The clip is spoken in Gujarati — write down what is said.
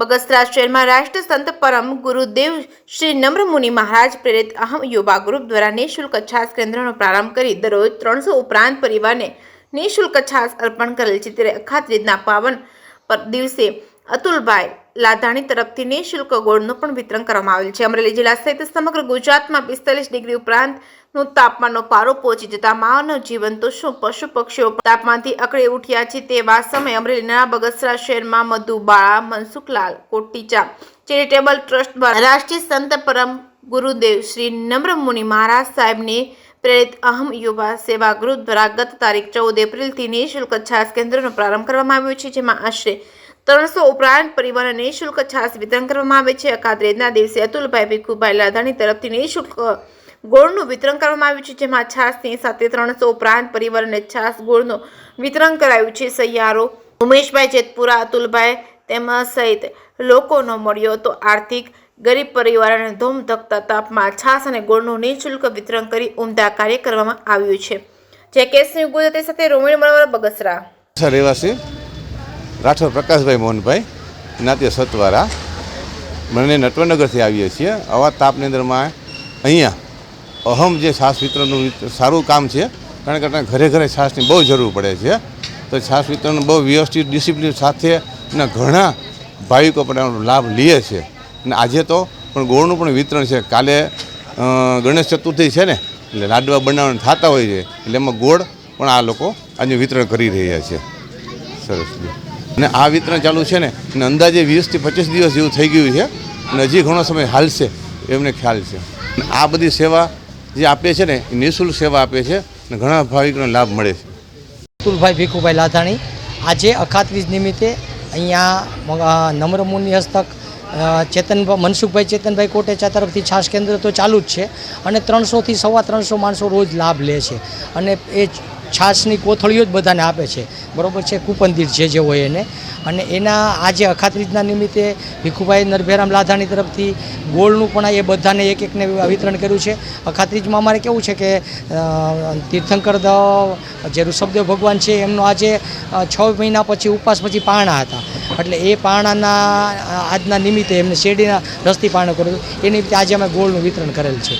બગસરા શહેરમાં રાષ્ટ્ર સંત પરમ ગુરુદેવ શ્રી નમ્ર મુનિ મહારાજ પ્રેરિત અહમ યુવા ગ્રુપ દ્વારા નિઃશુલ્ક છાસ કેન્દ્રનો પ્રારંભ કરી દરરોજ 300 ઉપરાંત પરિવારને નિઃશુલ્ક છાસ અર્પણ કરેલ છે। ત્યારે અખાત્રીજના પાવન પર દિવસે અતુલભાઈ લાધાણી તરફથી નિઃશુલ્ક ગોળનું પણ વિતરણ કરવામાં આવેલ છે। અમરેલી જિલ્લા સહિત સમગ્ર ગુજરાતમાં 45 ડિગ્રી ઉપરાંતનું તાપમાનનો પારો પહોંચી જતા માનવ જીવન તો શું પશુ પક્ષીઓ તાપમાનથી અકળી ઉઠ્યા છે। તેવા સમયે અમરેલીના બગસરા શહેરમાં મધુબાળા મનસુખલાલ કોટીચા ચેરિટેબલ ટ્રસ્ટ દ્વારા રાષ્ટ્રીય સંત પરમ ગુરુદેવ શ્રી નમ્ર મુનિ મહારાજ સાહેબની પ્રેરિત અહમ યુવા સેવા ગ્રુપ દ્વારા ગત તારીખ 14 એપ્રિલથી નિઃશુલ્ક છાસ કેન્દ્રનો પ્રારંભ કરવામાં આવ્યો છે, જેમાં આશરે 300 ઉપરાંત પરિવારોને નિઃશુલ્ક છાસ વિતરણ કરવામાં આવે છે। અખાત્રીજના દિવસે અતુલભાઈ ભીખુભાઈ લાધાણી તરફથી નિઃશુલ્ક ગોળનું વિતરણ કરવામાં આવ્યું છે, જેમાં છાસની સાથે 300 ઉપરાંત પરિવારોને છાસ ગોળનું વિતરણ કરાયું છે। સૈયારો ઉમેશભાઈ જેતપુરા અતુલભાઈ તેમજ સહિત લોકોનો મળ્યો હતો આર્થિક ગરીબ પરિવારોને ધોમધકતા તાપમાં છાસ અને ગોળનું નિઃશુલ્ક વિતરણ કરી ઉમદા કાર્ય કરવામાં આવ્યું છે। જે કેસની ગુજરાતી સાથે રોમિલ મરવર બગસરા રહેવાસી રાઠોડ પ્રકાશભાઈ મોહનભાઈ નાત્ય સતવારા મને નટવરનગરથી આવીએ છીએ। આવા તાપની અંદરમાં અહીંયા અહમ જે છાસ વિતરણનું સારું કામ છે, કારણ કે ઘરે ઘરે છાસની બહુ જરૂર પડે છે, તો છાસ વિતરણ બહુ વ્યવસ્થિત ડિસિપ્લિન સાથે અને ઘણા ભાવિકો પણ એનો લાભ લે છે। અને આજે તો પણ ગોળનું પણ વિતરણ છે। કાલે ગણેશ ચતુર્થી છે ને, એટલે લાડવા બનાવવાના થતા હોય છે, એટલે એમાં ગોળ પણ આ લોકો આજે વિતરણ કરી રહ્યા છે। સરસ અને આ વિતરણ ચાલુ છે ને, અને અંદાજે 20 થી 25 દિવસ જેવું થઈ ગયું છે, અને હજી ઘણો સમય હાલશે એમને ખ્યાલ છે। અને આ બધી સેવા જે આપે છે ને, એ નિઃશુલ્ક સેવા આપે છે અને ઘણા ભાવિકોને લાભ મળે છે। અતુલભાઈ ભીખુભાઈ લાધાણી આજે અખાત્રીજ નિમિત્તે અહીંયા નમ્ર મુનિ હસ્તક મનસુખભાઈ ચેતનભાઈ કોટેચા તરફથી છાસ કેન્દ્ર તો ચાલુ જ છે, અને 300 થી 350 માણસો રોજ લાભ લે છે, અને એ છાસની કોથળીઓ જ બધાને આપે છે, બરાબર છે, કૂપનદીર જે હોય એને। અને એના આજે અખાત્રીજના નિમિત્તે ભીખુભાઈ નરભેરામ લાધાણી તરફથી ગોળનું પણ એ બધાને એક એકને વિતરણ કર્યું છે। અખાત્રીજમાં અમારે કેવું છે કે તીર્થંકર જે ઋષભદેવ ભગવાન છે એમનો આજે 6 મહિના પછી ઉપવાસ પછી પારણા હતા, એટલે એ પારણાના આજના નિમિત્તે એમને શેરડીના રસથી પારણું કર્યું, એ નિમિત્તે આજે અમે ગોળનું વિતરણ કરેલ છે।